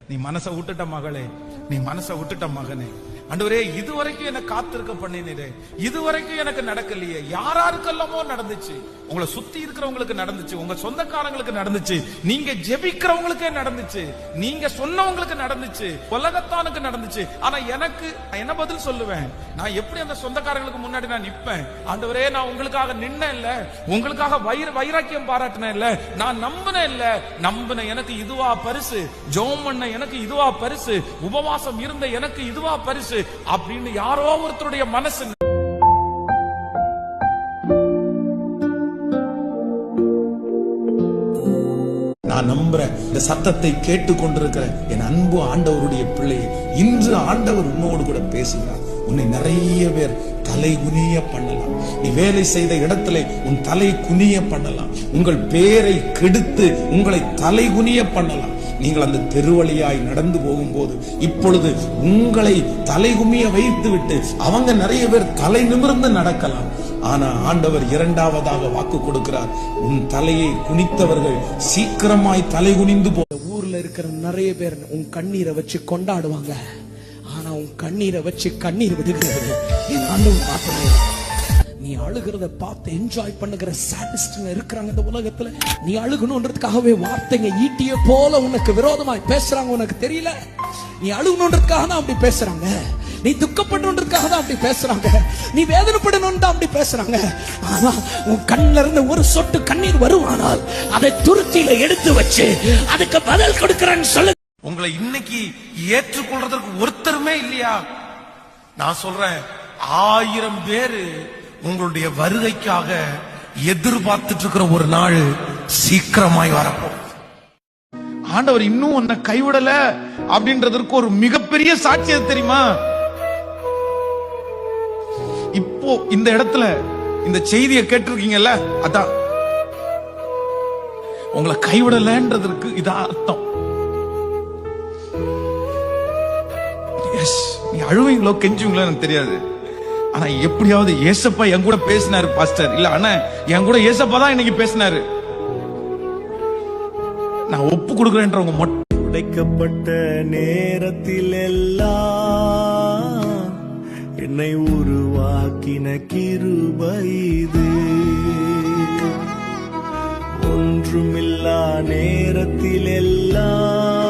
நீ மனசை விட்டுட்ட மகளே, நீ மனசை விட்டுட்ட மகனே. ஆண்டவரே, இதுவரைக்கும் என்ன காத்திருக்க பண்ணினீரே, இதுவரைக்கும் எனக்கு நடக்கலையே. யாராருக்கெல்லாமோ நடந்துச்சு, உங்களை சுத்தி இருக்கிறவங்களுக்கு நடந்துச்சு, உங்க சொந்தக்காரங்களுக்கு நடந்துச்சு, நீங்க ஜெபிக்கிறவங்களுக்கே நடந்துச்சு, நீங்க சொன்னவங்களுக்கு நடந்துச்சு, உலகத்தானுக்கு நடந்துச்சு. ஆனா எனக்கு என்ன பதில் சொல்லுவேன்? நான் எப்படி அந்த சொந்தக்காரங்களுக்கு முன்னாடி நான் நிப்பேன்? ஆண்டவரே, நான் உங்களுக்காக நின்ன இல்ல, உங்களுக்காக வைராக்கியம் பாராட்டினேன் இல்ல, நான் நம்பினேன் இல்ல, நம்பின எனக்கு இதுவா பரிசு, ஜெபம் பண்ண எனக்கு இதுவா பரிசு, உபவாசம் இருந்த எனக்கு இதுவா பரிசு அப்படின்னு யாரோ ஒருத்தருடைய மனசு. நான் நம்புறேன், இந்த சத்தத்தை கேட்டுக் கொண்டிருக்கிற என் அன்பு ஆண்டவருடைய பிள்ளையை, இன்று ஆண்டவர் உன்னோடு கூட பேசுகிறார். உன்னை நிறைய பேர் தலை குனிய பண்ணலாம். நீ வேலை செய்த இடத்துல உன் தலை குனிய பண்ணலாம். உங்கள் பேரை கெடுத்து உங்களை தலை குனிய பண்ணலாம். நீங்கள் அந்த தெருவழியாய் நடந்து போகும்போது இப்பொழுது உங்களை தலைகுமிய வைத்து விட்டு அவங்க நிறைய பேர் தலை நிமிர்ந்து நடக்கலாம். ஆனா ஆண்டவர் இரண்டாவதாக வாக்கு கொடுக்கிறார், உன் தலையை குனித்தவர்கள் சீக்கிரமாய் தலை குனிந்து ஊர்ல இருக்கிற நிறைய பேர் உன் கண்ணீரை வச்சு கொண்டாடுவாங்க. ஆனா உன் கண்ணீரை வச்சு கண்ணீர் விடுகிறது என் ஆண்டவர் மாத்திரமே. நீ அழுகிறத பார்த்து என்ஜாய் பண்ணுகிற சாடிஸ்ட்ங்க இருக்கிறாங்க இந்த உலகத்துல. நீ அழுகணுன்றதுக்காகவே வார்த்தைங்க ஈட்டிய போல உனக்கு விரோதமாய் பேசுறாங்க. உனக்கு தெரியல, நீ அழுகணுன்றதுக்காக தான் அப்படி பேசுறாங்க. நீ துக்கப்படணுன்றதுக்காக தான் அப்படி பேசுறாங்க. நீ வேதனைப்படணும் தான் அப்படி பேசுறாங்க. ஆனா உன் கண்ணில இருந்து ஒரு சொட்டு கண்ணீர் வருவானால் அதை துருத்தியில எடுத்து வச்சு அதுக்கு பதில் கொடுக்கிறேன்னு சொல்லு. உங்களை இன்னைக்கு ஏற்றுக்கொள்றதற்கு ஒருத்தருமே இல்லையா? நான் சொல்றேன், 1000 பேரு உங்களுடைய வருகைக்காக எதிர்பார்த்துட்டு இருக்கிற ஒரு நாள் சீக்கிரமாய் வரப்போம். ஆண்டவர் இன்னும் உன்னை கைவிடல அப்படின்றதற்கு ஒரு மிகப்பெரிய சாட்சியம் தெரியுமா? இப்போ இந்த இடத்துல இந்த செய்தியை கேட்டிருக்கீங்கல்ல, அதான் உங்களை கைவிடலன்றதற்கு இதான் அர்த்தம். நீ அழுவீங்களோ கெஞ்சுவீங்களோ எனக்கு தெரியாது, ஆனா எப்படியாவது ஏசப்பா என் கூட பேசினாரு பாஸ்டர், இல்ல அண்ணா என் கூட ஏசப்பா தான் இன்னைக்கு பேசினாரு, நான் ஒப்பு கொடுக்கிறேன்றவங்க மட்டும். உடைக்கப்பட்ட நேரத்தில் எல்லாம் என்னை உருவாக்கின கிருபை இது. ஒன்றுமில்லா நேரத்தில் எல்லாம்